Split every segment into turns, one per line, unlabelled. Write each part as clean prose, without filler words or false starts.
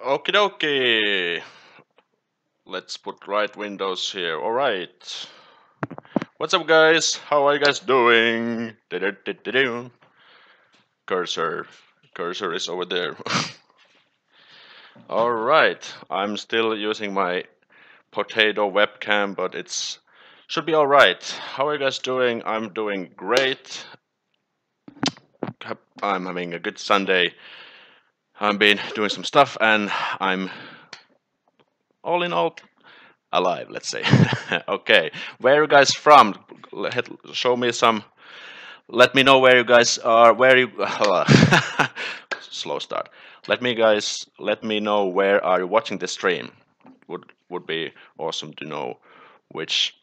Okie dokie. Let's put right windows here. All right. What's up, guys? How are you guys doing? Cursor. Cursor is over there. All right. I'm still using my potato webcam, but it's should be all right. How are you guys doing? I'm doing great. I'm having a good Sunday. I've been doing some stuff, and I'm all in all alive, let's say. Okay, where are you guys from? Show me some. Let me know where you guys are. Where you? Slow start. Let me know where are you watching the stream. Would be awesome to know which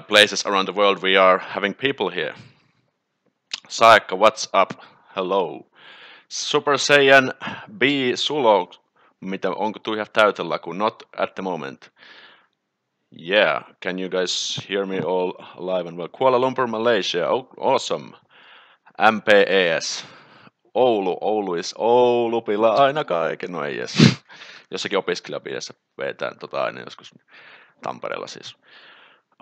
places around the world we are having people here. Saika, what's up? Hello. Super Saiyan B Sulo. Mitä, onko tuo ihan täytelaku? Not at the moment. Yeah, can you guys hear me all live and well? Kuala Lumpur, Malaysia. Oh, awesome. MPES. Oulu is Oulupilla aina kaiken. No ei edes. Jossakin opiskelijapiirissä vetään aina joskus Tampereella siis.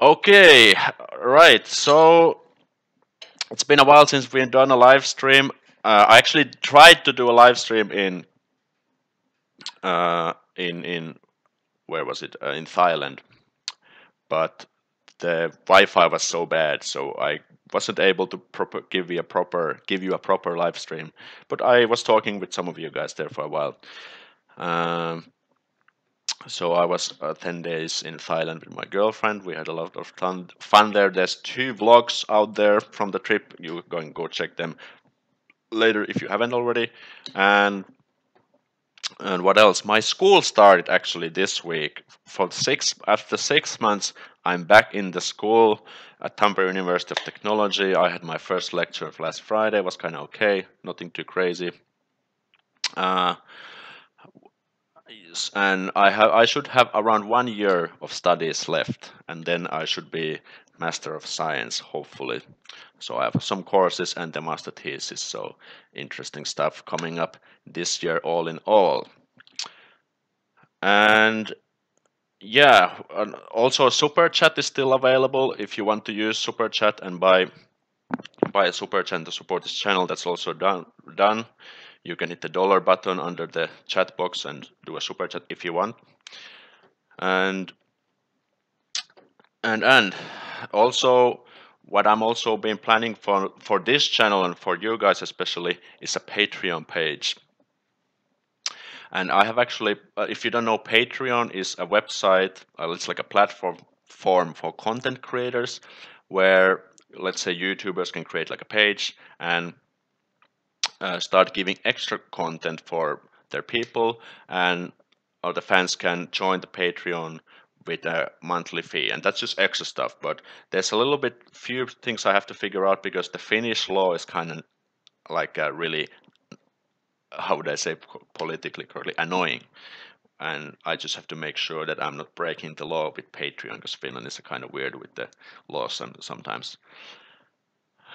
Okay, right. So it's been a while since we've done a live stream. I actually tried to do a live stream in where was it? In Thailand, but the Wi-Fi was so bad, so I wasn't able to give you a proper live stream. But I was talking with some of you guys there for a while. So I was 10 days in Thailand with my girlfriend. We had a lot of fun there. There's 2 vlogs out there from the trip. You go check them later if you haven't already. And what else? My school started actually this week. After 6 months, I'm back in the school at Tampere University of Technology. I had my first lecture last Friday. It was kind of okay, nothing too crazy. And I should have around 1 year of studies left, and then I should be Master of Science, hopefully. So I have some courses and the master thesis. So interesting stuff coming up this year, all in all. And yeah, and also Super Chat is still available if you want to use Super Chat and buy a Super Chat to support this channel. That's also done. You can hit the dollar button under the chat box and do a Super Chat if you want. And also what I'm also been planning for this channel and for you guys especially is a Patreon page. And I have actually, if you don't know, Patreon is a website, it's like a platform for content creators where, let's say, YouTubers can create like a page and start giving extra content for their people, and the fans can join the Patreon with a monthly fee, and that's just extra stuff. But there's a little bit few things I have to figure out because the Finnish law is kind of like a really, how would I say, politically correctly annoying, and I just have to make sure that I'm not breaking the law with Patreon because Finland is kind of weird with the laws sometimes.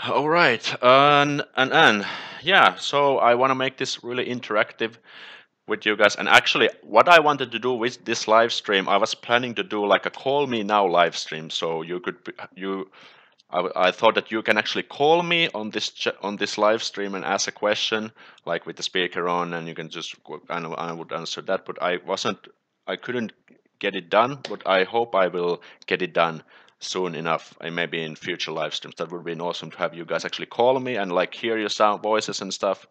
All right, and yeah, so I want to make this really interactive with you guys. And actually, what I wanted to do with this live stream, I was planning to do like a call me now live stream, so you could I thought that you can actually call me on this live stream and ask a question like with the speaker on, and you can just and I would answer that. But I couldn't get it done, but I hope I will get it done soon enough, and maybe in future live streams. That would be awesome to have you guys actually call me and like hear your sound voices and stuff.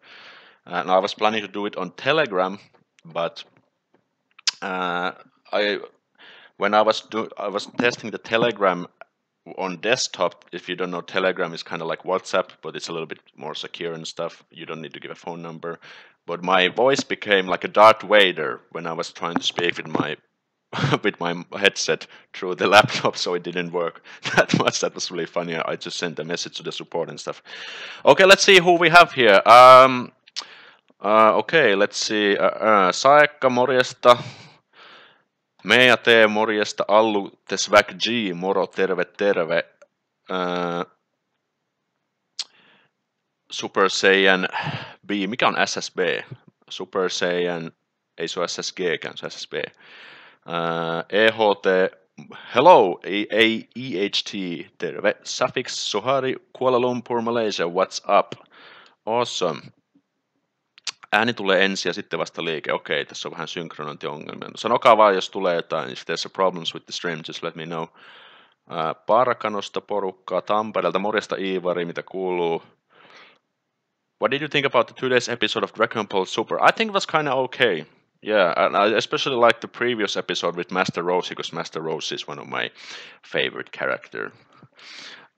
And I was planning to do it on Telegram, but I when I was testing the Telegram on desktop. If you don't know, Telegram is kind of like WhatsApp, but it's a little bit more secure and stuff. You don't need to give a phone number. But my voice became like a Darth Vader when I was trying to speak with my with my headset through the laptop, so it didn't work that much. That was really funny. I just sent a message to the support and stuff. Okay, let's see who we have here. Okay, let's see. Saekka, morjesta. Meija T, morjesta. Allu, the Swag G, moro, terve, terve. Super Saiyan B, mikä on SSB? Super Saiyan ei se ole SSG-kään, se on SSB. EHT, hello, ei EHT, terve. Suffix Sohari, Kuala Lumpur, Malaysia, what's up? Awesome. Ääni tulee ensin ja sitten vasta liike. Okei, tässä on vähän synkronointiongelmia. Sanokaa vaan, jos tulee jotain. If there's a problems with the stream, just let me know. Parkanosta porukkaa, Tampereelta, morjesta Iivari, mitä kuuluu? What did you think about the today's episode of Dragon Ball Super? I think it was kind of okay. Yeah, and I especially liked the previous episode with Master Roshi, because Master Roshi is one of my favorite characters.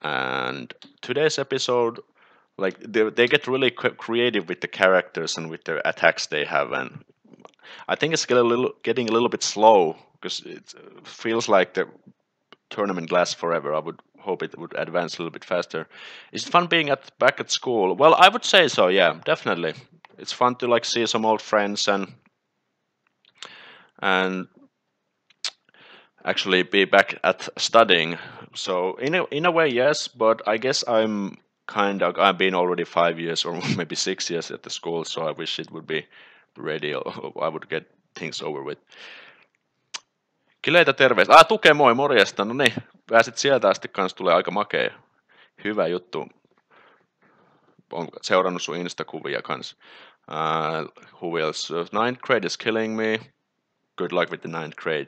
And today's episode, like they get really creative with the characters and with the attacks they have, and I think it's getting a little bit slow because it feels like the tournament lasts forever. I would hope it would advance a little bit faster. Is it fun being back at school? Well, I would say so. Yeah, definitely. It's fun to like see some old friends and actually be back at studying. So in a way, yes, but I guess I've been already 5 years or maybe 6 years at the school, so I wish it would be ready, or I would get things over with. Kileitä terveistä. Tuke moi, morjesta. No niin, pääsit sieltä asti kanssa, tulee aika makea. Hyvä juttu. Olen seurannut sun Insta-kuvia kanssa. Who else? Ninth grade is killing me. Good luck with the ninth grade.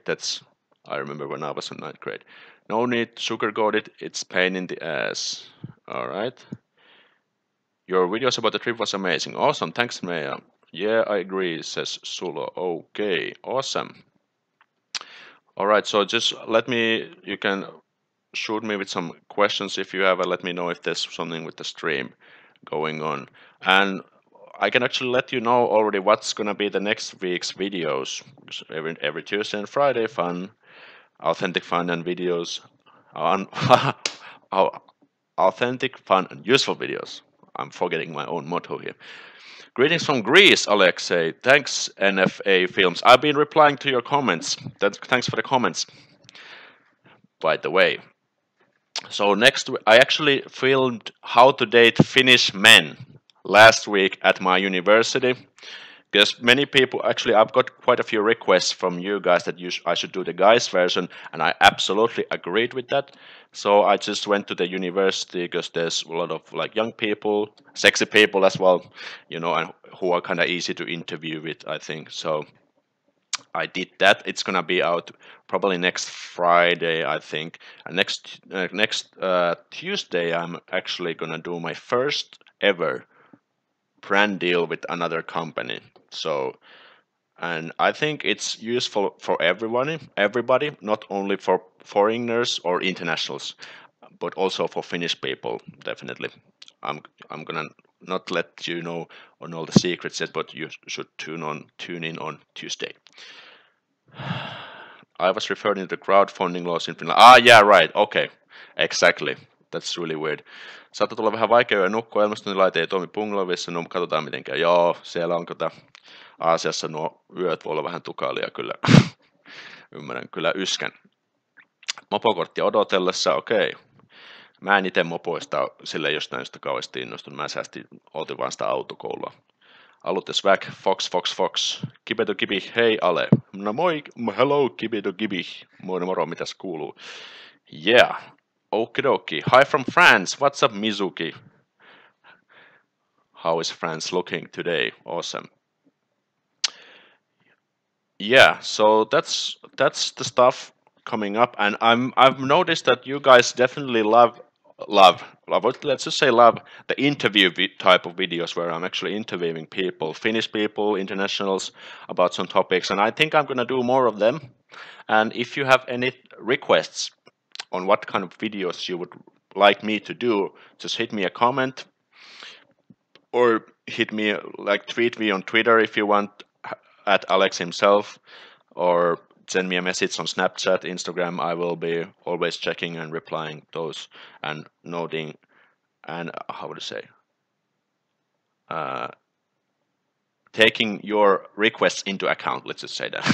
I remember when I was in ninth grade. No need to sugarcoat it. It's pain in the ass. All right. Your videos about the trip was amazing. Awesome. Thanks, Maya. Yeah, I agree, says Sulo. Okay, awesome. All right, so just you can shoot me with some questions if you have, and let me know if there's something with the stream going on. And I can actually let you know already what's going to be the next week's videos. Every Tuesday and Friday, authentic fun and videos. Authentic, fun, and useful videos. I'm forgetting my own motto here. Greetings from Greece, Alexei. Thanks, NFA Films. I've been replying to your comments. Thanks for the comments, by the way. So I actually filmed How to Date Finnish Men last week at my university. Because many people, actually, I've got quite a few requests from you guys that I should do the guys version, and I absolutely agreed with that. So I just went to the university because there's a lot of like young people, sexy people as well, and who are kind of easy to interview with, I think. So I did that. It's gonna be out probably next Friday, I think. And next Tuesday, I'm actually gonna do my first ever brand deal with another company. So, and I think it's useful for everybody, not only for foreigners or internationals, but also for Finnish people, definitely. I'm gonna not let you know on all the secrets yet, but you should tune in on Tuesday. I was referring to the crowdfunding laws in Finland. Yeah, right. Okay, exactly. That's really weird. Saattaa tulla vähän vaikeaa nukkua, ilmastointilaite ei toimi bungalowyssa, no katsotaan mitenkään. Joo, siellä on Aasiassa nuo yöt voi olla vähän tukaalia kyllä. Ymmärrän kyllä yskän. Mopokorttia odotellessa, okei. Mä en itse mopoista sille jostain josta kauheasti innostunut. Mä otin vaan sitä autokoulua. Alutte swag, Fox. Kibeto Kibi, hei Ale. No moi, hello Kibeto Kibi. Moro, mitäs kuuluu? Yeah. Okidoki. Hi from France. What's up, Mizuki? How is France looking today? Awesome. Yeah, so that's the stuff coming up, and I've noticed that you guys definitely love. Let's just say love the interview type of videos where I'm actually interviewing people, Finnish people, internationals, about some topics, and I think I'm gonna do more of them. And if you have any requests on what kind of videos you would like me to do, just hit me a comment or tweet me on Twitter if you want at Alex himself, or send me a message on Snapchat, Instagram. I will be always checking and replying those and noting and taking your requests into account. Let's just say that.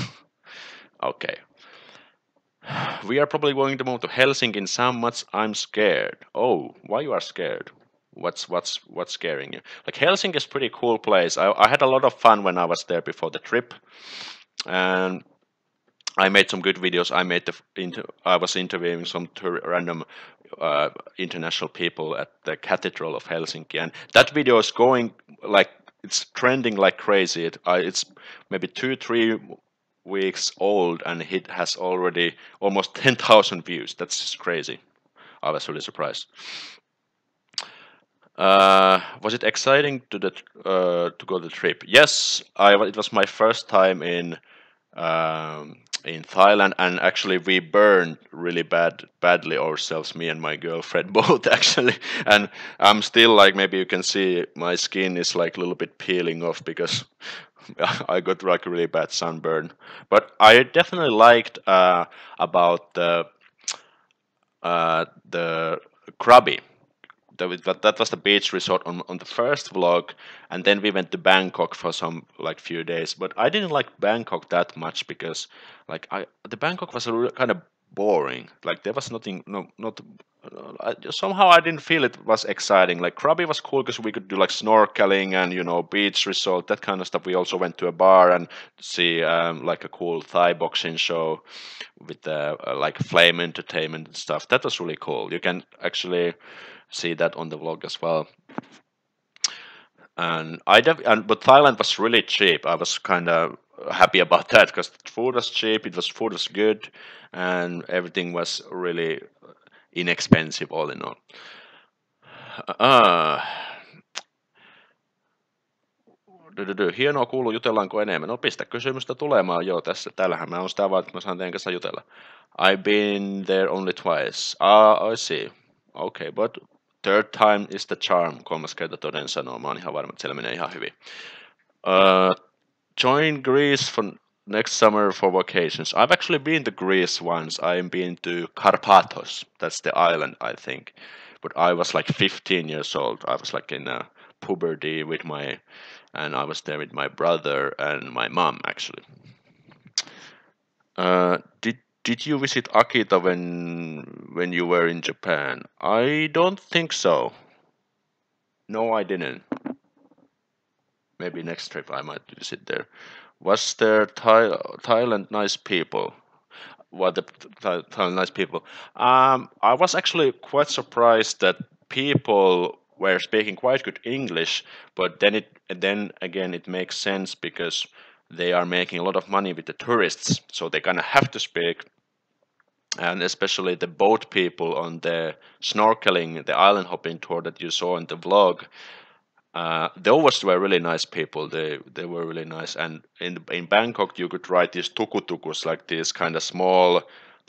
Okay. We are probably going to move to Helsinki in some months. I'm scared. Oh, why you are scared? What's scaring you? Like Helsinki is a pretty cool place. I had a lot of fun when I was there before the trip, and I made some good videos. I was interviewing some random international people at the Cathedral of Helsinki, and that video is going like it's trending like crazy. It's maybe 2-3 weeks old, and it has already almost 10,000 views. That's just crazy. I was really surprised. Was it exciting to go the trip? Yes, it was my first time in Thailand, and actually we burned really badly ourselves, me and my girlfriend both actually, and I'm still like maybe you can see my skin is like a little bit peeling off because I got like a really bad sunburn. But I definitely liked about the Krabi. That was the beach resort on the first vlog, and then we went to Bangkok for some like few days. But I didn't like Bangkok that much because like the Bangkok was kind of boring. Like there was nothing, no, not. Somehow I didn't feel it was exciting. Like Krabi was cool because we could do like snorkeling and beach resort, that kind of stuff. We also went to a bar and see like a cool Thai boxing show with the like flame entertainment and stuff. That was really cool. You can actually see that on the vlog as well. And but Thailand was really cheap. I was kind of happy about that because food was cheap. Food was good, and everything was really inexpensive all in all. Uh, Hienoa kuuluu, jutellaanko enemmän? No pistä kysymystä tulemaan jo tässä. Täällähän mä oon sitä vaan, että mä saan teidän kanssa jutella. I've been there only twice. I see. Okay, but third time is the charm. Kolmas kerta toden sanoo. Mä oon ihan varma, että siellä menee ihan hyvin. Join Greece for next summer for vacations. I've actually been to Greece once. I've been to Karpathos. That's the island, I think. But I was like 15 years old. I was like in puberty and I was there with my brother and my mom actually. Did you visit Akita when you were in Japan? I don't think so. No, I didn't. Maybe next trip I might visit there. Was there Thailand nice people? What the Thailand nice people? I was actually quite surprised that people were speaking quite good English, but then again it makes sense because they are making a lot of money with the tourists, so they kind of have to speak. And especially the boat people on the snorkeling, the island hopping tour that you saw in the vlog, those were really nice people. They were really nice. And in Bangkok, you could ride these tukutukus, like these kind of small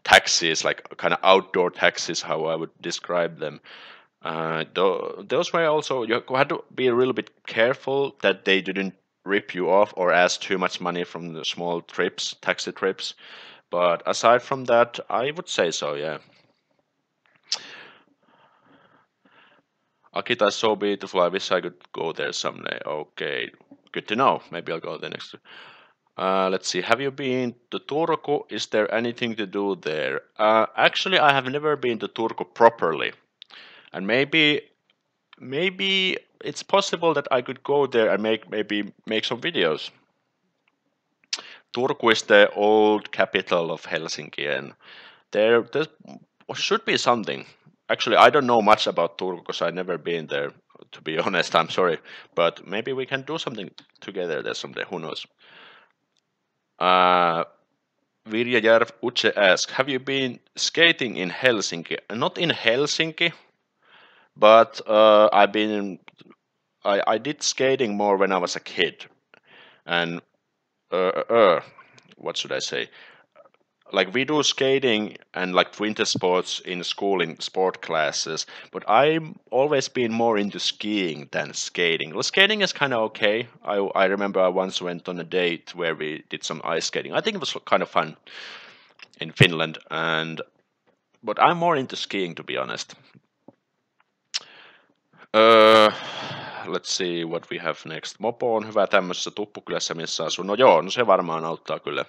taxis, like kind of outdoor taxis, how I would describe them. Those were also, you had to be a little bit careful that they didn't rip you off or ask too much money from the small trips, taxi trips. But aside from that, I would say so, yeah. Akita is so beautiful. I wish I could go there someday. Okay, good to know. Maybe I'll go there next. Let's see. Have you been to Turku? Is there anything to do there? Actually, I have never been to Turku properly, and maybe it's possible that I could go there and maybe make some videos. Turku is the old capital of Helsinki, and there should be something. Actually, I don't know much about Turku because I've never been there. To be honest, I'm sorry, but maybe we can do something together there someday. Who knows? Virja Järv Uche asks, have you been skating in Helsinki? Not in Helsinki, but I did skating more when I was a kid, and what should I say? Like we do skating and like winter sports in school in sport classes, but I've always been more into skiing than skating. Well, skating is kind of okay. I remember I once went on a date where we did some ice skating. I think it was kind of fun in Finland, but I'm more into skiing to be honest. Let's see what we have next. Mopo on hyvä tämmöisessä tuppukylässä, missä asuu. No joo, no se varmaan auttaa kyllä.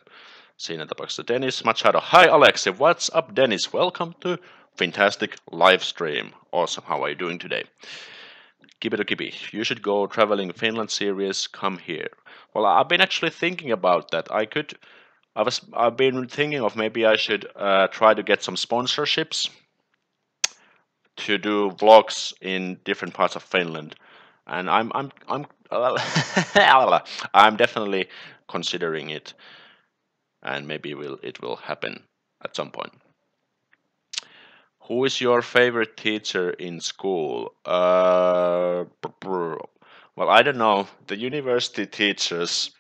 Siinä tapauksessa Dennis Machado. Hi Alexi, what's up Dennis? Welcome to fantastic live stream. Awesome, how are you doing today? Kibi, you should go traveling Finland series. Come here. Well, I've been actually thinking about that. I've been thinking of maybe I should try to get some sponsorships to do vlogs in different parts of Finland, and I'm definitely considering it, and maybe it will happen at some point. Who is your favorite teacher in school? Well, I don't know. The university teachers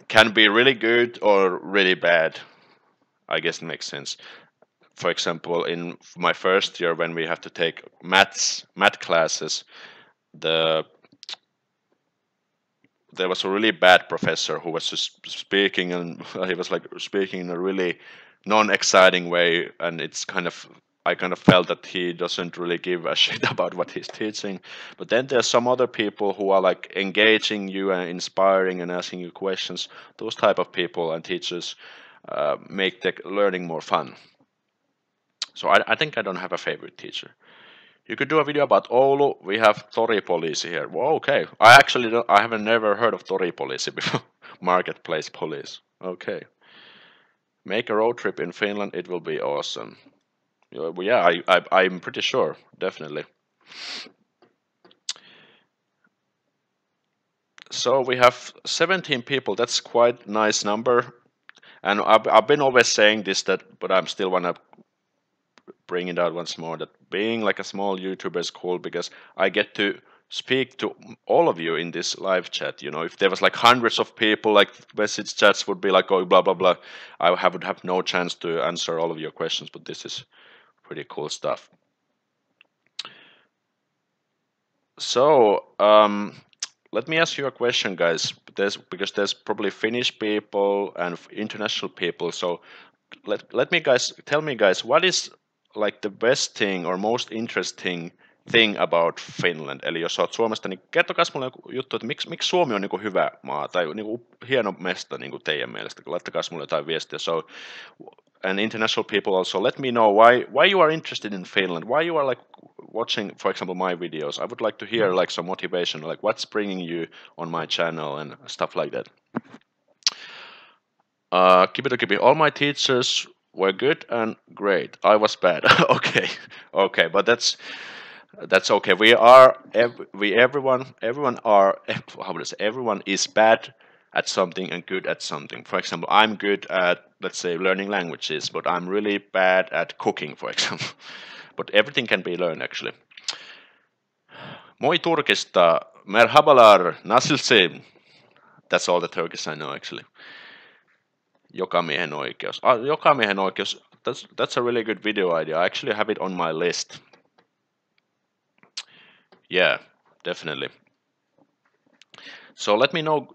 can be really good or really bad. I guess it makes sense. For example, in my first year when we have to take math classes, there was a really bad professor who was just speaking, and he was like speaking in a really non-exciting way, and I kind of felt that he doesn't really give a shit about what he's teaching. But then there's some other people who are like engaging you and inspiring and asking you questions. Those type of people and teachers make the learning more fun. So I think I don't have a favorite teacher. You could do a video about Oulu. We have Tori police here. Well, okay. I haven't never heard of Tori police before. Marketplace police. Okay. Make a road trip in Finland. It will be awesome. Yeah, I'm pretty sure. Definitely. So we have 17 people. That's quite a nice number. And I've been always saying this, but I'm still wanna bring it out once more, that being like a small YouTuber is cool because I get to speak to all of you in this live chat. You know, if there was like hundreds of people, like message chats would be like, oh, blah blah blah, would have no chance to answer all of your questions. But this is pretty cool stuff. So let me ask you a question, guys. Because there's probably Finnish people and international people. So tell me guys, what is like the best thing or most interesting thing about Finland? Eli jos olet Suomesta, niin kertokas mulle joku juttu, että miksi Suomi on niinku hyvä maa tai niinku hieno mesta niinku teidän mielestä. Laittakaa mulle jotain viestiä. So, and international people also, let me know why you are interested in Finland, why you are like watching, for example, my videos. I would like to hear like some motivation, like what's bringing you on my channel and stuff like that. Kibi, all my teachers were good and great. I was bad. Okay, but that's okay. Everyone are how would I say? Everyone is bad at something and good at something. For example, I'm good at, let's say, learning languages, but I'm really bad at cooking, for example. But everything can be learned actually. Moi Turkista, merhabalar, nasılsın? That's all the Turkish I know actually. Jokamiehen oikeus. Jokamiehen oikeus. That's a really good video idea. I actually have it on my list. Yeah, definitely. So let me know,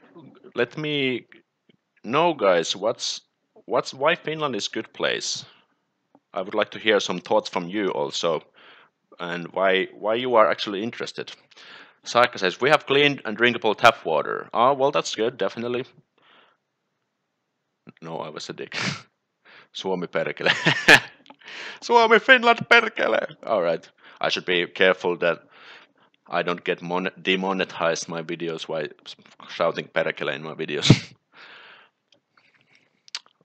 guys, why Finland is good place. I would like to hear some thoughts from you also, and why you are actually interested. Saika says we have clean and drinkable tap water. Oh, well, that's good, definitely. No, I was a dick. Suomi perkele. Suomi, Finland perkele. All right. I should be careful that I don't get demonetized my videos while shouting perkele in my videos.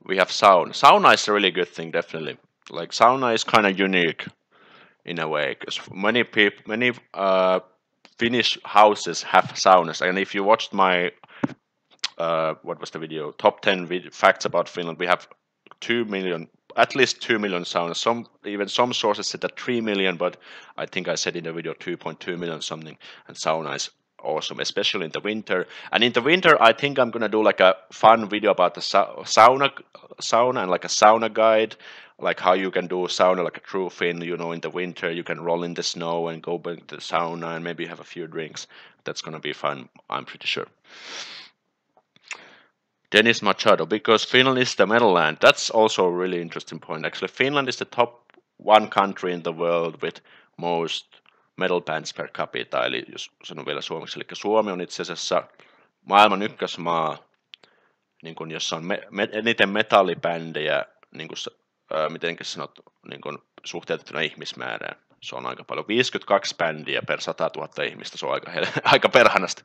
We have sauna. Sauna is a really good thing, definitely. Like sauna is kind of unique in a way because many Finnish houses have saunas, and if you watched my what was the video? Top 10 facts about Finland. We have 2 million, at least 2 million saunas. Some sources said that 3 million, but I think I said in the video 2.2 million something. And sauna is awesome, especially in the winter. And in the winter, I think I'm gonna do like a fun video about the sauna and like a sauna guide, like how you can do sauna like a true Finn. You know, in the winter you can roll in the snow and go back to the sauna and maybe have a few drinks. That's gonna be fun, I'm pretty sure. Dennis Machado, because Finland is the metal land. That's also a really interesting point. Actually, Finland is the top one country in the world with most metal bands per capita. Eli jos sanon vielä suomeksi, eli Suomi on itse asiassa maailman ykkösmaa, niin kun, jossa on eniten metallibändejä, niin kun, miten sanot, niin kun, suhteutettuna ihmismäärään. Se on aika paljon. 52 bändiä per 100 000 ihmistä, se on aika perhanasti.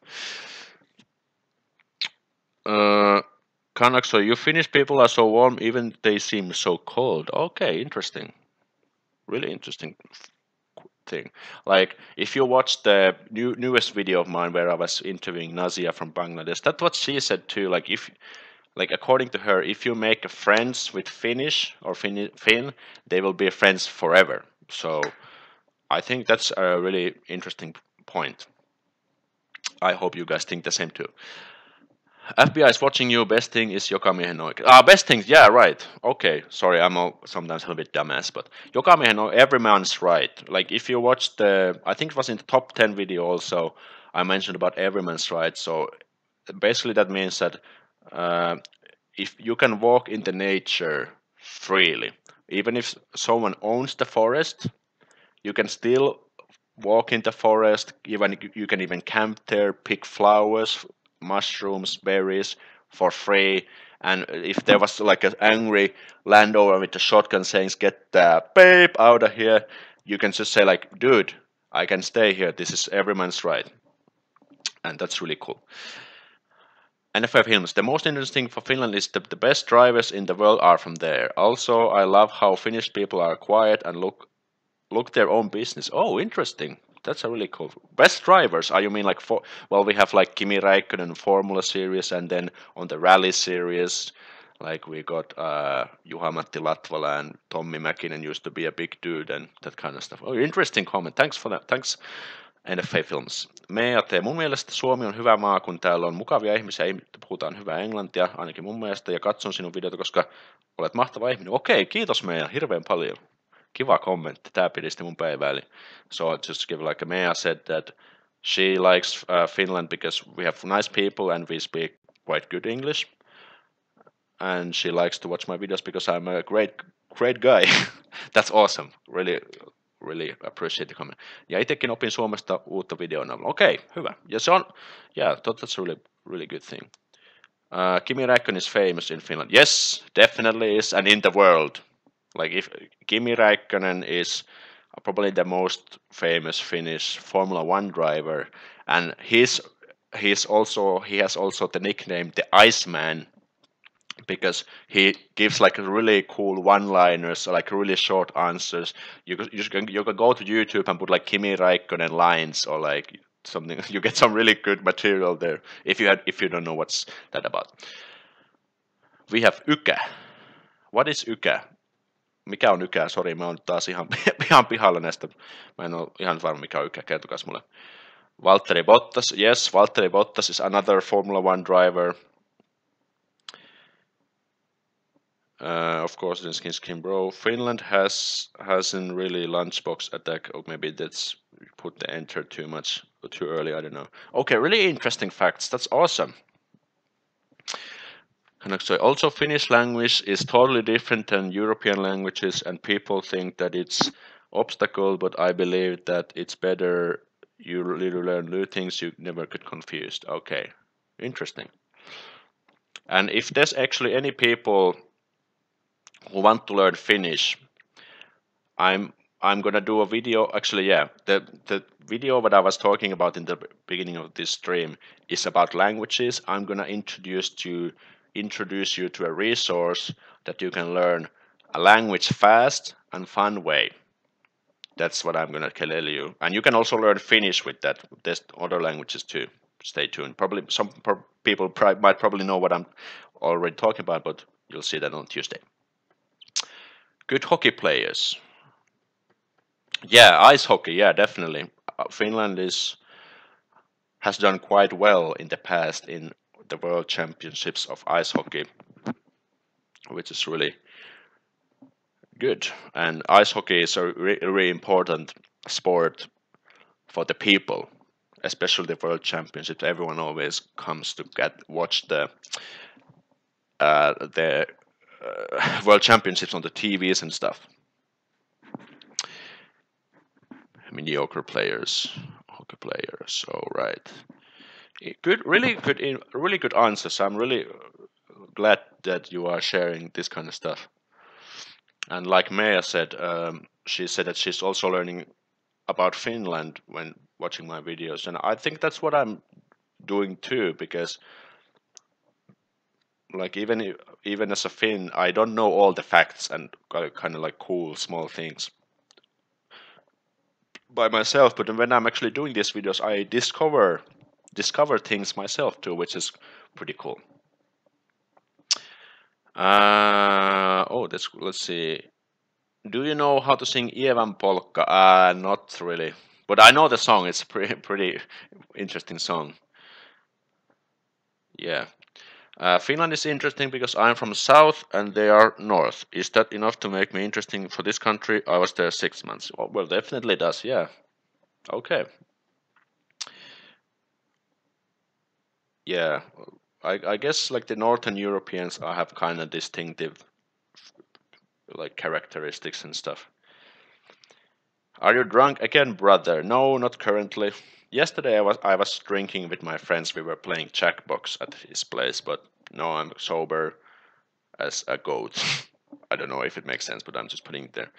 Kanak, so you Finnish people are so warm, even they seem so cold. Okay, interesting. Really interesting thing. Like, if you watch the newest video of mine where I was interviewing Nazia from Bangladesh, that's what she said too. Like according to her, if you make friends with Finnish or Finn, they will be friends forever. So I think that's a really interesting point. I hope you guys think the same too. FBI is watching you. Best thing is Jokamiehen oikein. Best things. Yeah, right. Okay. Sorry, I'm sometimes a little bit dumbass, but Jokamiehen, every man's right. Like if you watch I think it was in the top 10 video also, I mentioned about every man's right. So basically that means that if you can walk in the nature freely, even if someone owns the forest, you can still walk in the forest. Even you can even camp there, pick flowers, mushrooms, berries for free. And if there was like an angry landowner with a shotgun saying, "Get the babe out of here," you can just say like, "Dude, I can stay here. This is every man's right," and that's really cool. NFL films. The most interesting for Finland is the best drivers in the world are from there. Also, I love how Finnish people are quiet and look their own business. Oh, interesting. That's a really cool. Best drivers. You mean like well, we have like Kimi Räikkönen Formula Series, and then on the Rally Series, like we got Juha-Matti Latvala and Tommi Mäkinen used to be a big dude and that kind of stuff. Oh, interesting comment. Thanks for that. Thanks. NFA Films. Mun mielestä Suomi on hyvä maa, kun täällä on mukavia ihmisiä, puhutaan hyvää englantia, ainakin mun mielestä, ja katson sinun videota, koska olet mahtava ihminen. Okei, kiitos Mea, hirveän paljon. Kiva kommentti, tää pidisti mun päivää. So just give like Mea said that she likes Finland because we have nice people and we speak quite good English. And she likes to watch my videos because I'm a great guy. That's awesome. Really appreciate the comment. Ja itsekin opin Suomesta uutta videon avulla. Okei, hyvä. Ja se on, yeah, that's really good thing. Kimi Räikkönen is famous in Finland. Yes, definitely is, and in the world. Like if Kimi Räikkönen is probably the most famous Finnish Formula One driver, and he has also the nickname the Iceman, because he gives like really cool one-liners, like really short answers. You can go to YouTube and put like Kimi Räikkönen lines or like something. You get some really good material there if you don't know what's that about. We have Ykä. What is Ykä? Mikä on Ykä? Sori, mä oon taas ihan pihalla näistä. Mä en ole ihan varma mikä on Ykä. Kertokas mulle. Valtteri Bottas. Yes, Valtteri Bottas is another Formula One driver. Of course, in Skin Bro, Finland hasn't really lunchbox attack. Or maybe that's put the enter too early. I don't know. Okay, really interesting facts. That's awesome. Also, Finnish language is totally different than European languages, and people think that it's obstacle, but I believe that it's better. You really learn new things you never get confused. Okay, interesting. And if there's actually any people who want to learn Finnish, I'm gonna do a video. Actually, yeah, the video that I was talking about in the beginning of this stream is about languages. I'm gonna introduce you to a resource that you can learn a language fast and fun way. That's what I'm gonna tell you, and you can also learn Finnish with that. There's other languages too. Stay tuned. Probably some people might probably know what I'm already talking about, but you'll see that on Tuesday. Good hockey players. Yeah, ice hockey. Yeah, definitely. Finland has done quite well in the past in the World Championships of ice hockey, which is really good. And ice hockey is a really important sport for the people, especially the World Championships. Everyone always comes to watch the World Championships on the TVs and stuff. Mediocre players, hockey players. All right, really good answers. I'm really glad that you are sharing this kind of stuff. And like Maya said, she said that she's also learning about Finland when watching my videos, and I think that's what I'm doing too, because like even as a Finn, I don't know all the facts and kind of like cool small things by myself. But when I'm actually doing these videos, I discover things myself too, which is pretty cool. Oh, let's see. Do you know how to sing Ievan polka? Not really, but I know the song. It's a pretty interesting song. Yeah. Finland is interesting because I'm from south and they are north. Is that enough to make me interesting for this country? I was there 6 months. Oh, well, definitely does. Yeah. Okay. Yeah. I guess like the Northern Europeans, I have kind of distinctive like characteristics and stuff. Are you drunk again, brother? No, not currently. Yesterday I was drinking with my friends. We were playing Jackbox at his place, but no, I'm sober as a goat. I don't know if it makes sense, but I'm just putting it there.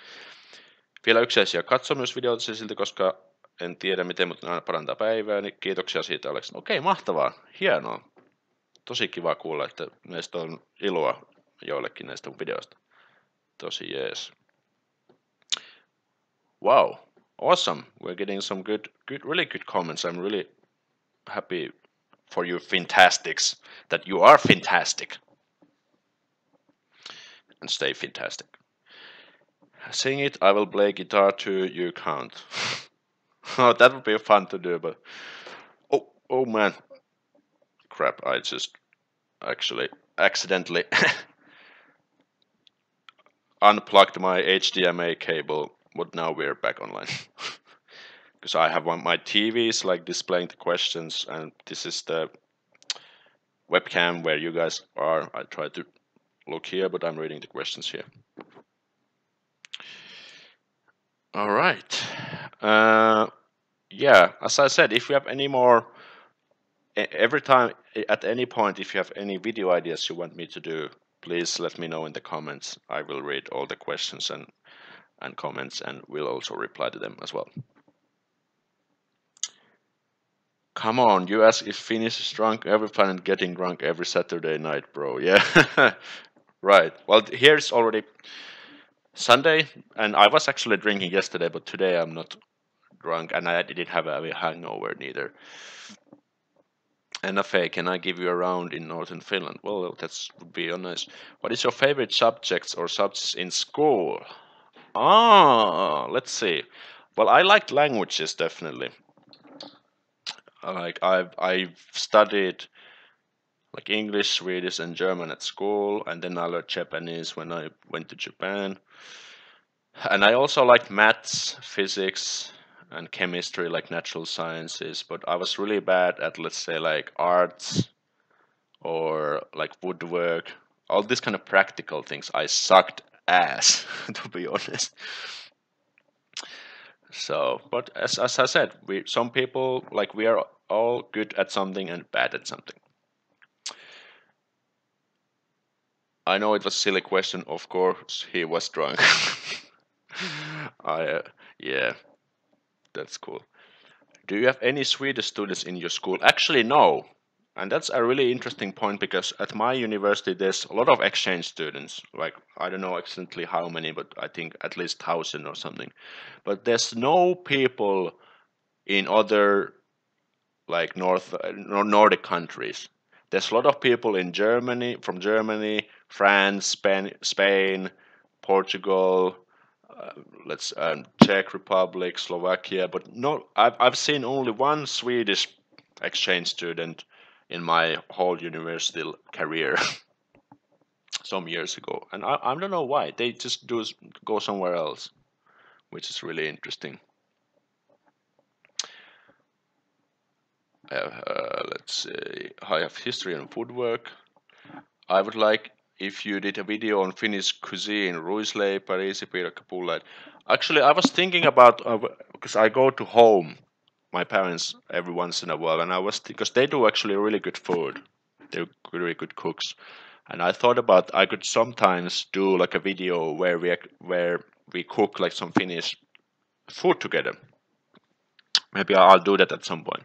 Vielä yksi asia. Katso myös videota silti, koska en tiedä miten, mutta ne aina parantaa päivää. Niin kiitoksia siitä, Alex. Okei, mahtavaa. Hienoa. Tosi kiva kuulla, että meistä on iloa joillekin näistä videoista. Tosi jees. Wow. Awesome. We're getting some really good comments. I'm really happy for you fantastics that you are fantastic. And stay fantastic. Sing it, I will play guitar too, you can't. Oh, that would be fun to do, but oh man. Crap, I just actually accidentally unplugged my HDMI cable, but now we're back online. Because I have my TV is like displaying the questions, and this is the webcam where you guys are. I try to look here, but I'm reading the questions here. All right. Yeah, as I said, if you have any more, every time, at any point, if you have any video ideas you want me to do, please let me know in the comments. I will read all the questions and comments, and will also reply to them as well. Come on, you ask if Finnish is drunk every fun and getting drunk every Saturday night, bro. Yeah, right. Well, here's already Sunday, and I was actually drinking yesterday, but today I'm not drunk, and I didn't have a hangover neither. NFA, can I give you a round in northern Finland? Well, that would be nice. What is your favorite subjects or subjects in school? Let's see. Well, I liked languages definitely. Like I've studied like English, Swedish, and German at school, and then I learned Japanese when I went to Japan. And I also liked maths, physics, and chemistry, like natural sciences. But I was really bad at, let's say, like arts or like woodwork, all these kind of practical things. I sucked ass, to be honest. So, but as I said, some people like we are all good at something and bad at something. I know it was a silly question. Of course, he was drunk. Yeah, that's cool. Do you have any Swedish students in your school? Actually, no. And that's a really interesting point because at my university there's a lot of exchange students. Like I don't know exactly how many, but I think at least 1,000 or something. But there's no people in other like Nordic countries. There's a lot of people in Germany, from Germany, France, Spain, Portugal, Czech Republic, Slovakia, but no, I've seen only one Swedish exchange student in my whole university career some years ago, and I don't know why. They just go somewhere else, which is really interesting. Let's see. I have history and woodwork. I would like if you did a video on Finnish cuisine, ruisleipä, riisipiirakka, pullait. Actually, I was thinking about because I go to home, my parents every once in a while, and I was because they do actually really good food. They're really good cooks, and I thought about I could sometimes do like a video where we cook like some Finnish food together. Maybe I'll do that at some point.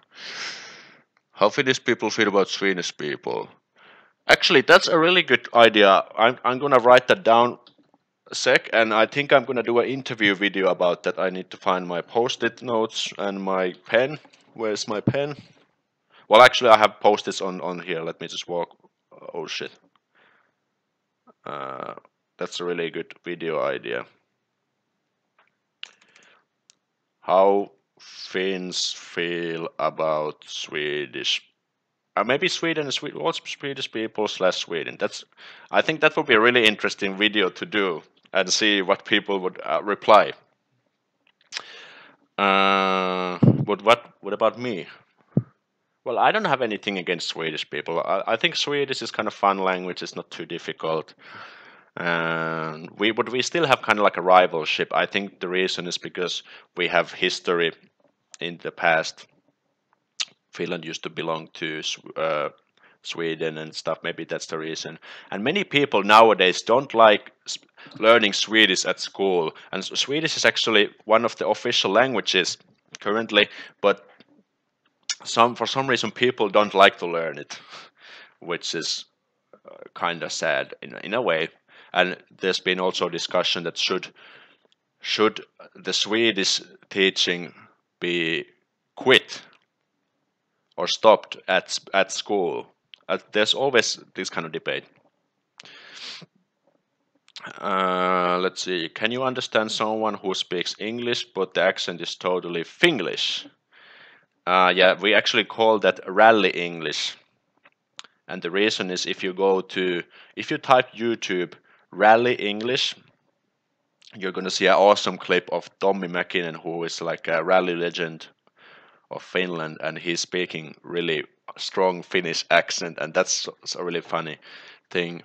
How Finnish people feel about Swedish people? Actually, that's a really good idea. I'm gonna write that down a sec, and I think I'm gonna do an interview video about that. I need to find my post-it notes and my pen. Where's my pen? Well, actually, I have post-its on here. Let me just walk. Oh shit. Uh, that's a really good video idea. How Finns feel about Swedish? Maybe Sweden and Swedish people / Sweden. I think that would be a really interesting video to do and see what people would reply. But what about me? Well, I don't have anything against Swedish people. I think Swedish is kind of fun language. It's not too difficult. And we still have kind of like a rivalship. I think the reason is because we have history in the past. Finland used to belong to Sweden and stuff. Maybe that's the reason. And many people nowadays don't like learning Swedish at school. And Swedish is actually one of the official languages currently, but for some reason people don't like to learn it, which is kind of sad in a way. And there's been also discussion that should the Swedish teaching be quit or stopped at school. There's always this kind of debate. Let's see. Can you understand someone who speaks English but the accent is totally Finglish? Yeah, we actually call that rally English. And the reason is if you type YouTube rally English, you're gonna see an awesome clip of Tommi Mäkinen, who is like a rally legend of Finland, and he's speaking really strong Finnish accent, and that's a really funny thing.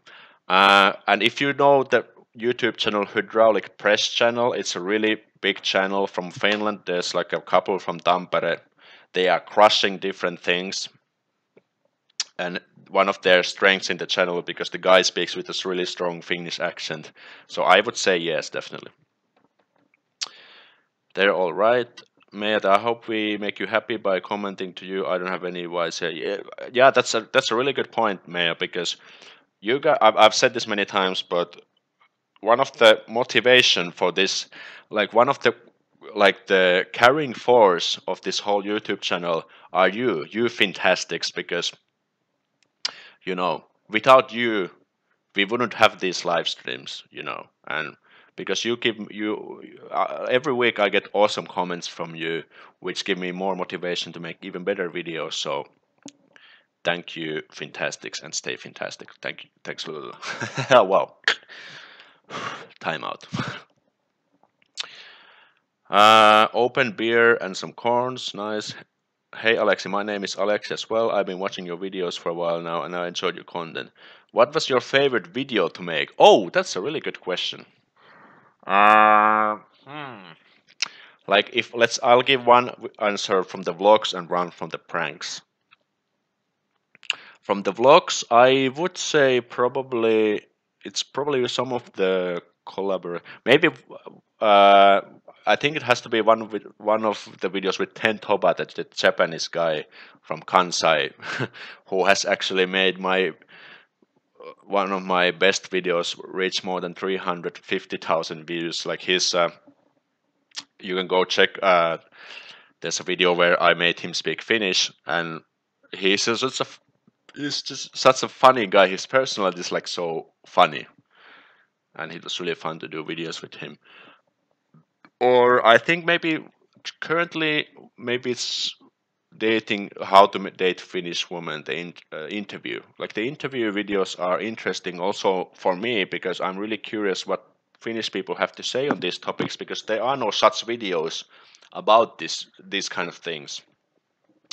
And if you know the YouTube channel Hydraulic Press channel, it's a really big channel from Finland. There's like a couple from Tampere. They are crushing different things, and one of their strengths in the channel because the guy speaks with this really strong Finnish accent. So I would say yes, definitely. They're all right. Mate, I hope we make you happy by commenting to you. I don't have any advice here. Yeah, that's a really good point, Maya, because you got. I've said this many times, but one of the motivation for this, like one of the carrying force of this whole YouTube channel are you fantastics, because without you, we wouldn't have these live streams, and because every week I get awesome comments from you, which give me more motivation to make even better videos. So thank you, fantastics, and stay fantastic. Thanks a lot. Wow. Time out. Open beer and some corns, nice. Hey Alexi, my name is Alexi as well. I've been watching your videos for a while now and I enjoyed your content. What was your favorite video to make? Oh, that's a really good question. Like I'll give one answer from the vlogs and one from the pranks. From the vlogs, I would say it's probably some of the maybe I think it has to be one of the videos with Ten Toba, that's the Japanese guy from Kansai, who has actually made one of my best videos reach more than 350,000 views. Like you can go check. There's a video where I made him speak Finnish, and he's just such a funny guy. His personality is like so funny, and it was really fun to do videos with him. Or I think maybe currently it's dating, how to date Finnish woman, the interview. Like the interview videos are interesting also for me because I'm really curious what Finnish people have to say on these topics, because there are no such videos about these kind of things.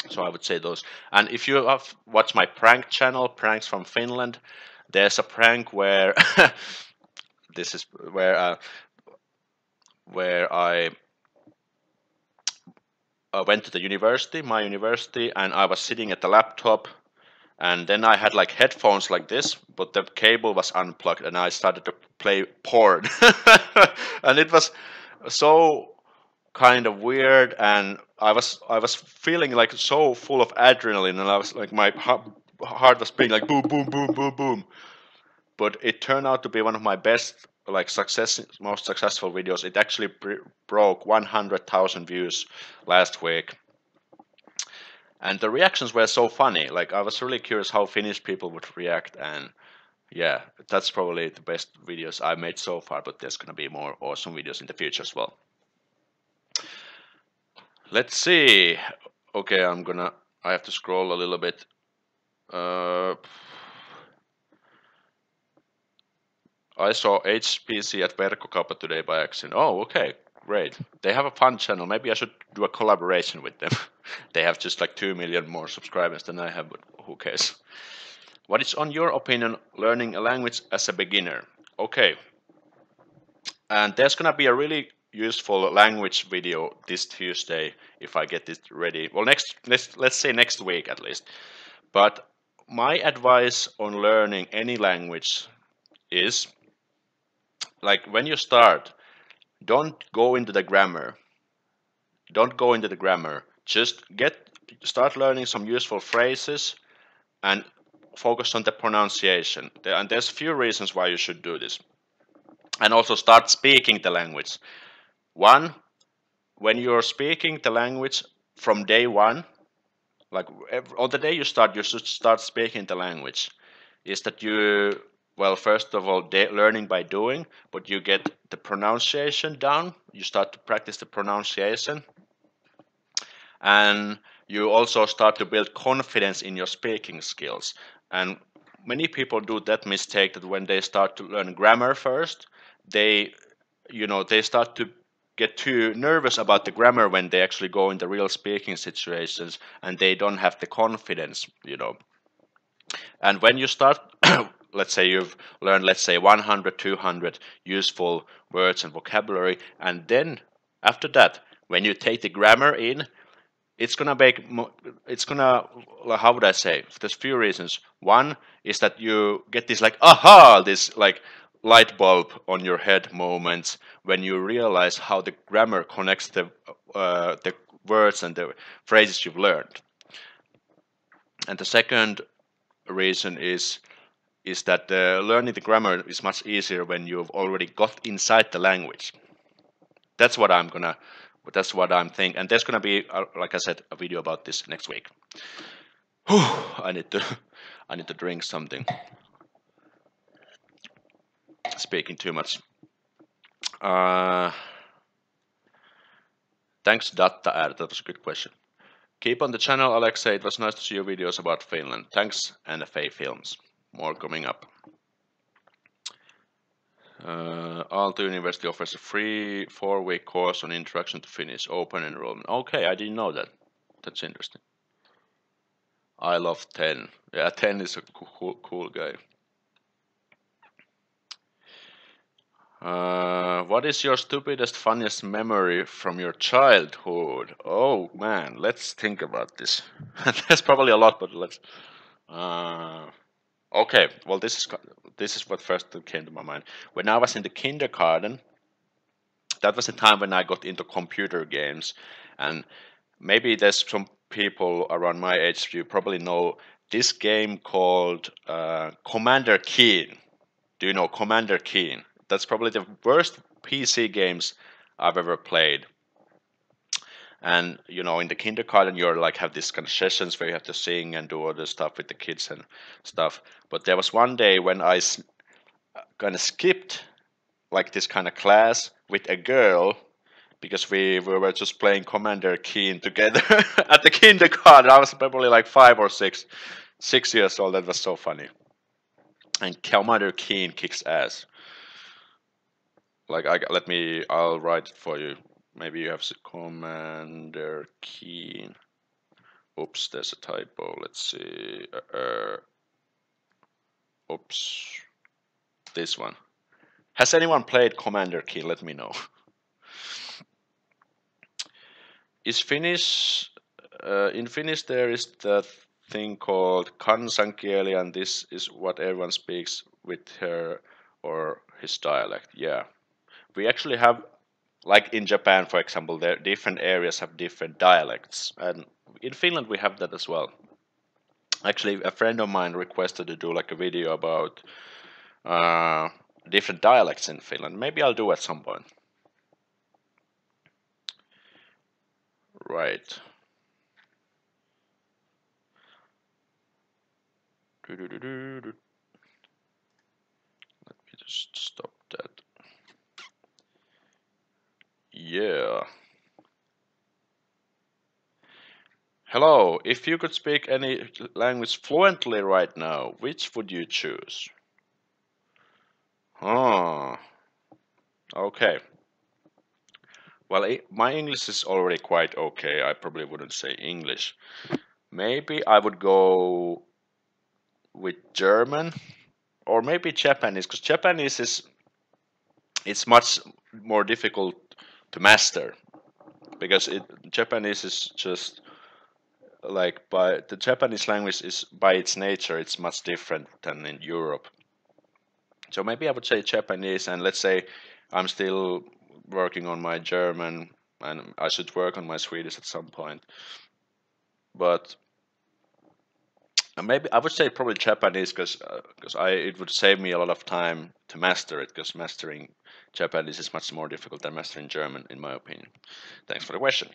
So I would say those. And if you have watched my prank channel, Pranks from Finland, there's a prank where this is where I went to my university, and I was sitting at the laptop, and then I had like headphones like this, but the cable was unplugged, and I started to play porn, and it was so kind of weird, and I was feeling like so full of adrenaline, and I was like my heart was being like boom boom boom boom boom. But it turned out to be one of my best, like most successful videos. It actually broke 100,000 views last week, and the reactions were so funny. Like I was really curious how Finnish people would react, and yeah, that's probably the best videos I made so far. But there's gonna be more awesome videos in the future as well. Let's see. Okay, I have to scroll a little bit. I saw HPC at Verkkokauppa today by accident. Oh, okay, great. They have a fun channel. Maybe I should do a collaboration with them. They have just like 2 million more subscribers than I have, but who cares? What is, on your opinion, learning a language as a beginner? Okay, and there's gonna be a really useful language video this Tuesday if I get it ready. Well, let's say next week at least. But my advice on learning any language is, like, when you start, don't go into the grammar. Don't go into the grammar. Just start learning some useful phrases and focus on the pronunciation. And there's few reasons why you should do this. And also start speaking the language. One, when you're speaking the language from day one, like on the day you start, you should start speaking the language. Is that you, well, first of all, learning by doing, but you get the pronunciation down. You start to practice the pronunciation, and you also start to build confidence in your speaking skills. And many people do that mistake, that when they start to learn grammar first, they they start to get too nervous about the grammar when they actually go in the real speaking situations, and they don't have the confidence. And when you start, let's say you've learned, let's say 100, 200 useful words and vocabulary, and then after that, when you take the grammar in, it's gonna make, how would I say? There's few reasons. One is that you get this like aha, this like light bulb on your head moments when you realize how the grammar connects the words and the phrases you've learned. And the second reason is that learning the grammar is much easier when you've already got inside the language. That's what I'm thinking, and there's gonna be, like I said, a video about this next week. Whew, I need to drink something. Speaking too much. Thanks, Datta Air. That was a good question. Keep on the channel, Alexei. It was nice to see your videos about Finland. Thanks, NFA Films. More coming up. Aalto University offers a free 4-week course on Introduction to Finnish, open enrollment. Okay, I didn't know that. That's interesting. I love 10. Yeah, 10 is a cool guy. What is your stupidest, funniest memory from your childhood? Oh man, let's think about this. There's probably a lot, but let's. Okay, well, this is what first came to my mind. When I was in the kindergarten, that was the time when I got into computer games, and maybe there's some people around my age, you probably know this game called Commander Keen. Do you know Commander Keen? That's probably the worst PC games I've ever played. And in the kindergarten, you're like have these kind of sessions where you have to sing and do all this stuff with the kids and stuff. But there was one day when I kind of skipped like this kind of class with a girl, because we were just playing Commander Keen together at the kindergarten. I was probably like 5 or 6 years old. That was so funny. And Commander Keen kicks ass. Like, I'll write it for you. Maybe you have Commander Keen. Oops, there's a typo. Let's see. Oops. This one. Has anyone played Commander Keen? Let me know. Is Finnish... in Finnish there is that thing called kansankieli, and this is what everyone speaks with her or his dialect. Yeah. We actually have like in Japan, for example, there different areas have different dialects, and in Finland we have that as well. Actually, a friend of mine requested to do like a video about uh, different dialects in Finland. Maybe I'll do at some point. Right. Let me just stop that. Yeah. Hello, if you could speak any language fluently right now, which would you choose? Oh, okay. Well, my English is already quite okay. I probably wouldn't say English. Maybe I would go with German or maybe Japanese, because Japanese is it's much more difficult to master because Japanese is just like by the Japanese language is by its nature it's much different than in Europe. So maybe I would say Japanese, and let's say I'm still working on my German, and I should work on my Swedish at some point. But maybe I would say probably Japanese because I it would save me a lot of time to master it because mastering Japanese is much more difficult than mastering German in my opinion. Thanks for the question.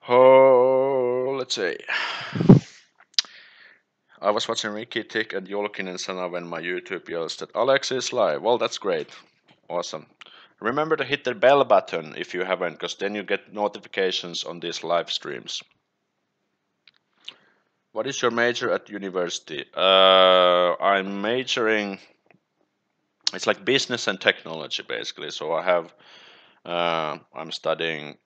Oh, let's see. I was watching Ricky Tick and Julkinen Sana when my YouTube yells that Alex is live. Well, that's great. Awesome. Remember to hit the bell button if you haven't, because then you get notifications on these live streams. What is your major at university? I'm majoring. It's like business and technology basically. So I have. I'm studying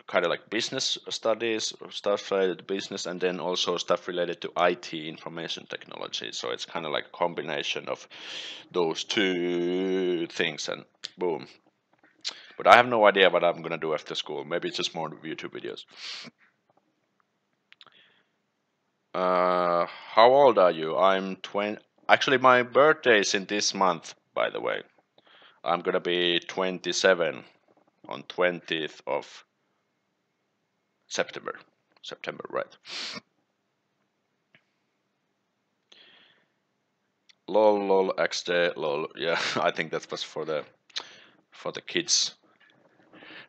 kind of like business studies, stuff related to business, and then also stuff related to IT, information technology. So it's kind of like a combination of those two things, and boom. But I have no idea what I'm gonna do after school. Maybe it's just more YouTube videos. How old are you? I'm 20. Actually, my birthday is in this month, by the way. I'm gonna be 27 on 20th of September. September, right? Lol, lol, XD, lol. Yeah, I think that was for the kids,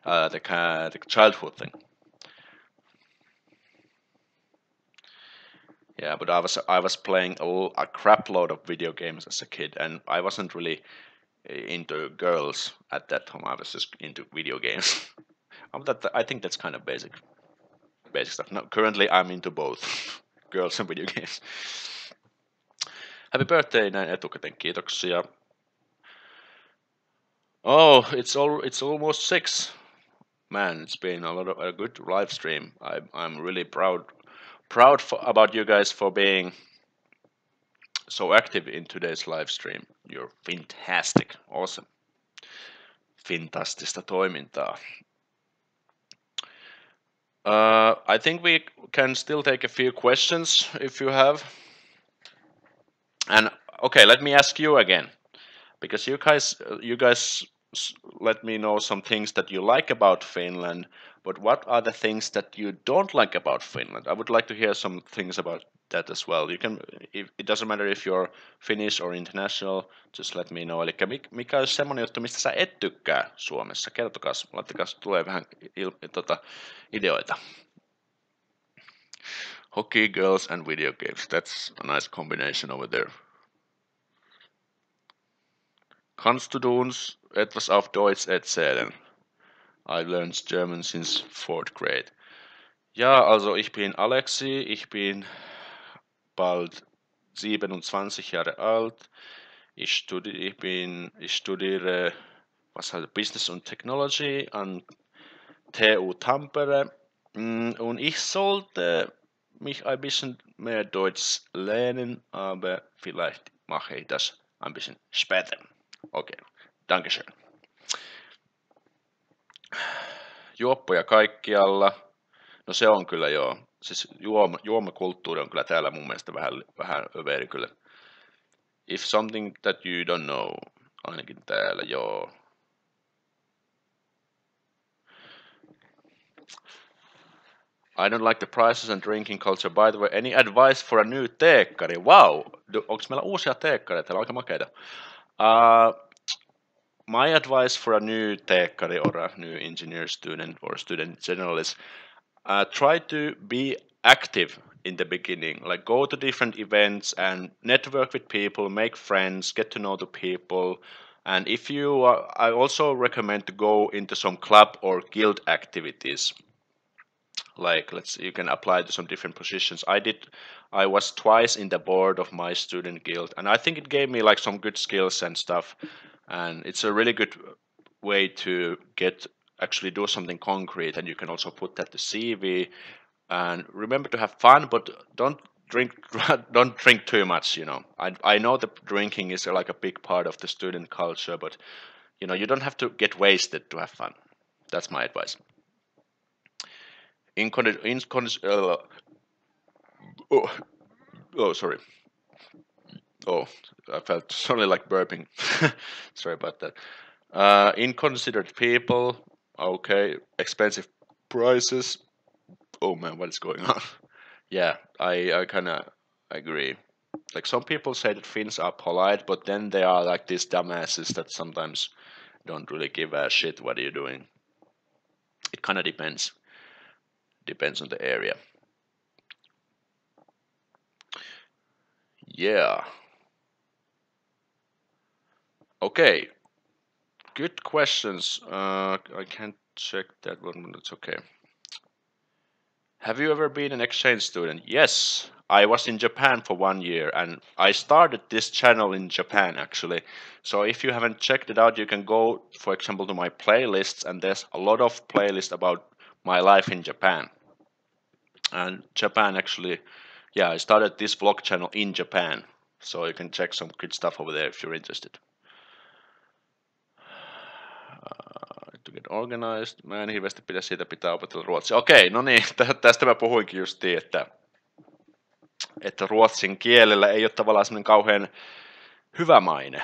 the childhood thing. Yeah, but I was playing a crap load of video games as a kid, and I wasn't really into girls at that time. I was just into video games. I think that's kind of basic stuff. No, currently I'm into both girls and video games. Happy birthday näin etukäteen, kiitoksia. Oh, it's almost 6. Man, it's been a good live stream. I'm really proud about you guys for being so active in today's live stream. You're fantastic. Awesome. Fantastista toimintaa. I think we can still take a few questions if you have. And okay, let me ask you again, because you guys let me know some things that you like about Finland, but what are the things that you don't like about Finland? I would like to hear some things about that as well. You can, if, it doesn't matter if you're Finnish or international, just let me know. Eli mikä olisi semmoinen juttu, mistä sä et tykkää Suomessa? Kertokaa, laittakaa, tulee vähän ideoita. Hockey, girls and video games. That's a nice combination over there. Kannst du uns etwas auf Deutsch erzählen? I learned German since 4th grade. Ja, also ich bin Alexi, ich bin bald 27 Jahre alt. Ich studiere was heißt Business und Technology an TU Tampere. Und ich sollte mich ein bisschen mehr Deutsch lernen, aber vielleicht mache ich das ein bisschen später. Okay, Dankeschön. Juoppoja kaikkialla. No se on kyllä joo. Siis juomakulttuuri on kyllä täällä mun mielestä vähän överi kyllä. If something that you don't know, ainakin täällä joo. I don't like the prices and drinking culture. By the way, any advice for a new teekkari? Wow! Onko meillä uusia teekkareita? Täällä on aika makeita. Uh, my advice for a new teekkari or a new engineer student or student in general is try to be active in the beginning. Like go to different events and network with people, make friends, get to know the people. And if you, I also recommend to go into some club or guild activities. Like you can apply to some different positions. I was twice in the board of my student guild, and I think it gave me like some good skills and stuff. And it's a really good way to get actually do something concrete, and you can also put that to CV. And remember to have fun, but don't drink don't drink too much. I know that drinking is like a big part of the student culture, but you don't have to get wasted to have fun. That's my advice. In, con- in con- oh, oh, sorry. Oh, I felt suddenly like burping. Sorry about that. Inconsiderate people. Okay. Expensive prices. Oh man, what is going on? Yeah, I kind of agree. Like some people say that Finns are polite, but then they are like these dumbasses that sometimes don't really give a shit what you're doing. It kind of depends. Depends on the area. Yeah. Okay. Good questions. I can't check that one, but it's okay. Have you ever been an exchange student? Yes, I was in Japan for 1 year and I started this channel in Japan actually. So if you haven't checked it out, you can go, for example, to my playlists, and there's a lot of playlists about my life in Japan. And Japan actually, yeah, I started this vlog channel in Japan. So you can check some good stuff over there if you're interested. To get organized. Mä en hirveästi pidä siitä, pitää opetella ruotsia. Okei, no niin, tästä mä puhuinkin justiin, että ruotsin kielellä ei ole tavallaan semmoinen kauhean hyvä maine.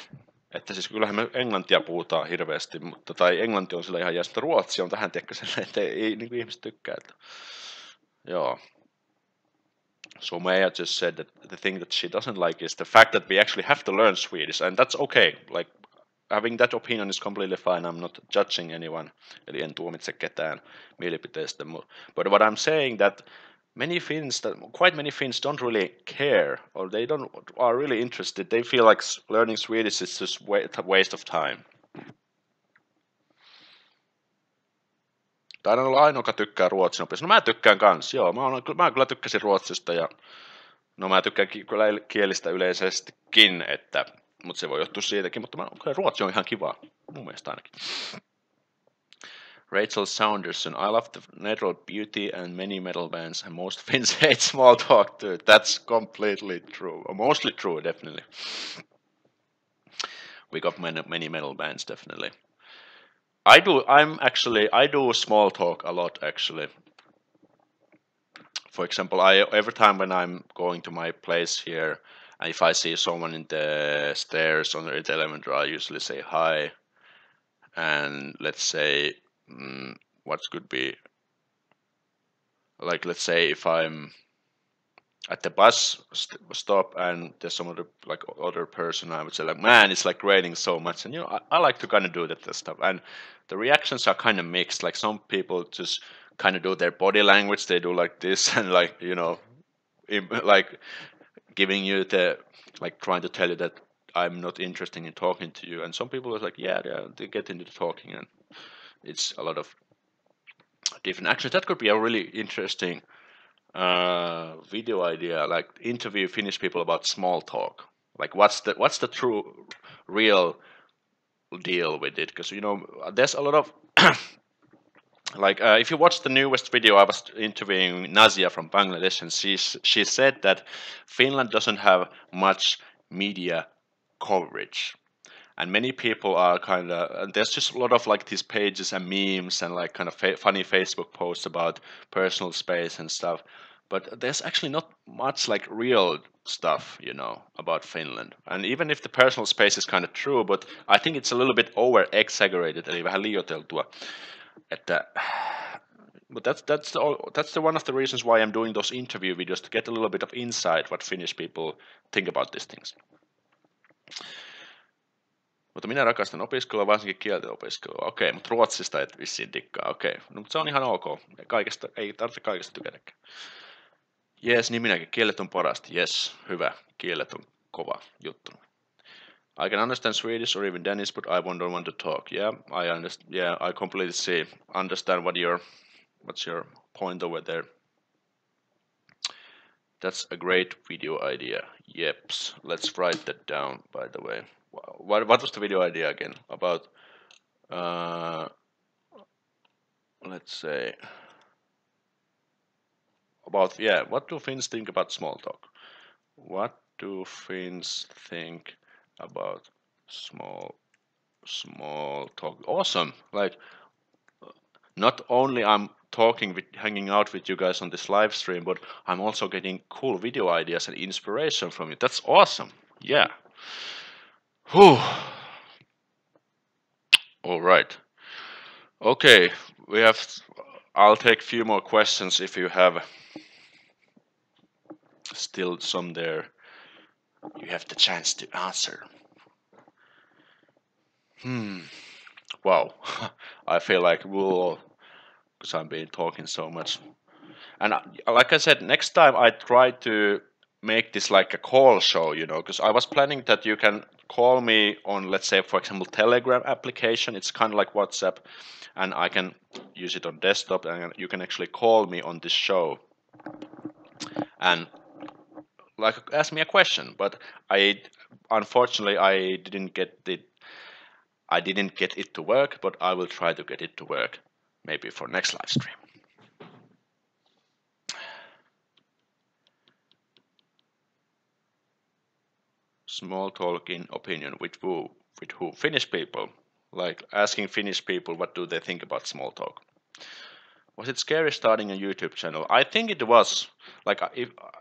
Että siis kyllähän me englantia puhutaan hirveästi, tai englanti on sillä ihan jästä, ruotsi on tähän tiekkä sellainen, että ei niin kuin ihmiset tykkää. Joo. So Maya just said that the thing that she doesn't like is the fact that we actually have to learn Swedish, and that's okay. Like, having that opinion is completely fine. I'm not judging anyone. Eli en tuomitse ketään mielipiteestä. But what I'm saying that quite many Finns don't really care, or they are really interested. They feel like learning Swedish is just a waste of time. Taidan olla ainoa, joka tykkää ruotsin opista. No mä tykkään kans, joo. Mä kyllä tykkäsin ruotsista ja no mä tykkään kielistä yleisestikin, mutta se voi johtua siitäkin, mutta kyllä ruotsi on ihan kiva, mun mielestä ainakin. Rachel Saunderson, I love the natural beauty and many metal bands, and most Finns hate small talk too. That's completely true, or mostly true, definitely. We got many metal bands, definitely. I do small talk a lot, actually. For example, every time when I'm going to my place here, and if I see someone in the stairs on the elevator, I usually say hi. And let's say, what could be, like, let's say if I'm at the bus stop and there's some other person, I would say like, man, it's like raining so much, and I like to kind of do that stuff, and the reactions are kind of mixed. Like some people just kind of do their body language, they do like this and like like giving you like trying to tell you that I'm not interested in talking to you, and some people are like, yeah, they get into the talking, and it's a lot of different. Actually, that could be a really interesting video idea, like interview Finnish people about small talk. Like what's the true real deal with it? Because there's a lot of like if you watch the newest video, I was interviewing Nazia from Bangladesh, and she said that Finland doesn't have much media coverage. And many people are and there's just a lot of like these pages and memes and like kind of funny Facebook posts about personal space and stuff. But there's actually not much like real stuff, about Finland. And even if the personal space is kind of true, but I think it's a little bit over exaggerated, eli vähän liioiteltua. Että But that's the one of the reasons why I'm doing those interview videos, to get a little bit of insight what Finnish people think about these things. Mutta minä rakastan opiskelua, varsinkin kielten opiskelua. Okei, mutta ruotsista et vissiin dikkaa. Okei, no, mutta se on ihan ok. Kaikesta, ei tarvitse kaikesta tykätäkään. Jees, niin minäkin. Kielet on parasti. Yes, hyvä. Kielet on kova juttu. I can understand Swedish or even Danish, but I don't want to talk. Yeah, I understand. Yeah, I completely understand what's your point over there. That's a great video idea. Yeps. Let's write that down, by the way. What was the video idea again? About, let's say, about, yeah, what do Finns think about small talk? What do Finns think about small talk? Awesome. Like, not only I'm hanging out with you guys on this live stream, but I'm also getting cool video ideas and inspiration from you. That's awesome. Yeah. Whew. All right. Okay, I'll take a few more questions if you have still some there. You have the chance to answer. Wow. I feel like because I've been talking so much. And like I said, next time I try to make this like a call show, because I was planning that you can call me on, let's say, for example, Telegram application. It's kind of like WhatsApp, and I can use it on desktop, and you can actually call me on this show and like ask me a question. But unfortunately I didn't get it to work, but I will try to get it to work maybe for next live stream. Small talk in opinion with who? Finnish people. Like asking Finnish people what do they think about small talk. Was it scary starting a YouTube channel? I think it was. Like,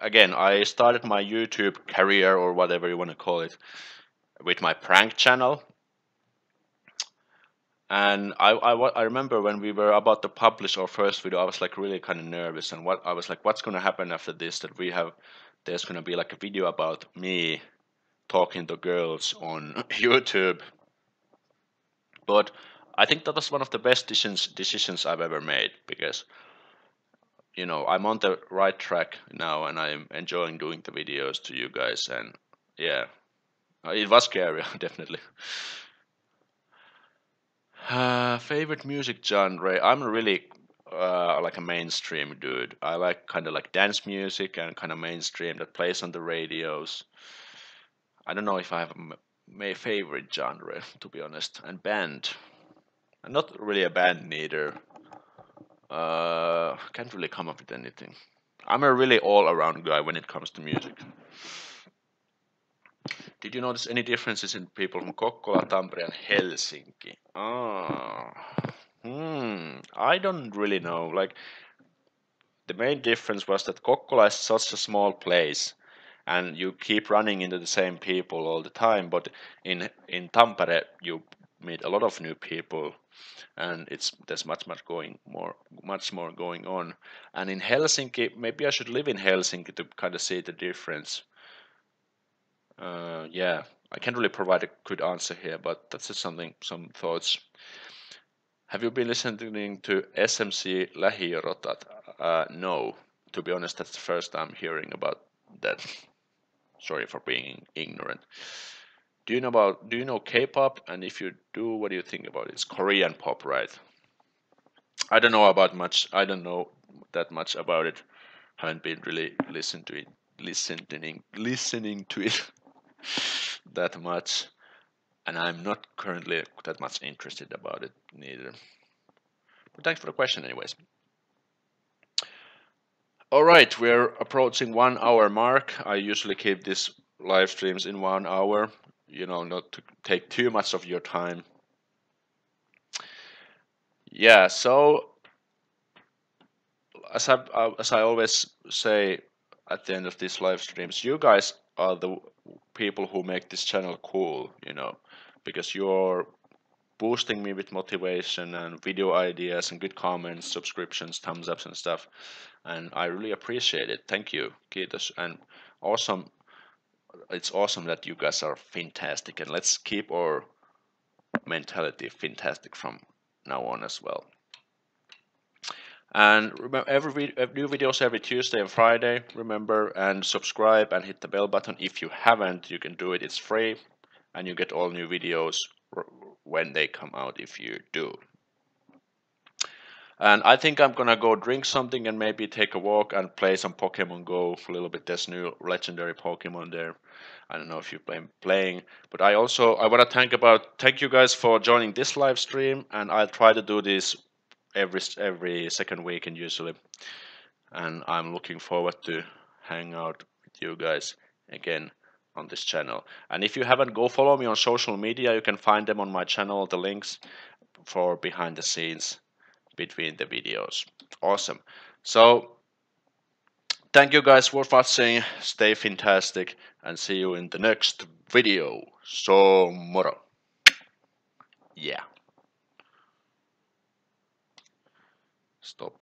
I started my YouTube career, or whatever you want to call it, with my prank channel. And I remember when we were about to publish our first video, I was like really kind of nervous, and I was like, what's gonna happen after this? There's gonna be like a video about me talking to girls on YouTube. But I think that was one of the best decisions I've ever made, because I'm on the right track now, and I'm enjoying doing the videos to you guys. And yeah, it was scary, definitely. Favorite music genre? I'm really like a mainstream dude. I like kind of like dance music and kind of mainstream that plays on the radios. I don't know if I have a favorite genre, to be honest. And band. I'm not really a band neither. Can't really come up with anything. I'm a really all-around guy when it comes to music. Did you notice any differences in people from Kokkola, Tampere, and Helsinki? I don't really know. Like, the main difference was that Kokkola is such a small place, and you keep running into the same people all the time. But in Tampere, you meet a lot of new people, and there's much more going on. And in Helsinki, maybe I should live in Helsinki to kind of see the difference. Yeah, I can't really provide a good answer here, but that's just some thoughts. Have you been listening to SMC lähiörotat? No, to be honest, that's the first time hearing about that. Sorry for being ignorant. Do you know K-pop? And if you do, what do you think about it? It's Korean pop, right? I don't know that much about it. Haven't been really listening to it that much, and I'm not currently that much interested about it neither. But thanks for the question anyways. All right, we're approaching 1 hour mark. I usually keep these live streams in 1 hour, not to take too much of your time. Yeah, so as I always say at the end of these live streams, you guys are the people who make this channel cool, because you're boosting me with motivation and video ideas and good comments, subscriptions, thumbs ups and stuff. And I really appreciate it. Thank you. Kiitos. And awesome. It's awesome that you guys are fantastic. And let's keep our mentality fantastic from now on as well. And remember, new videos every Tuesday and Friday. Remember, and subscribe and hit the bell button. If you haven't, you can do it. It's free, and you get all new videos when they come out. If you do. And I think I'm gonna go drink something and maybe take a walk and play some Pokemon Go a little bit. There's new legendary Pokemon there. I don't know if you've been playing, but I want to thank you guys for joining this live stream, and I'll try to do this every second weekend usually, and I'm looking forward to hang out with you guys again on this channel. And if you haven't, go follow me on social media. You can find them on my channel, the links for behind the scenes between the videos. Awesome. So thank you guys for watching, stay fantastic, and see you in the next video. So moro. Yeah. Stop.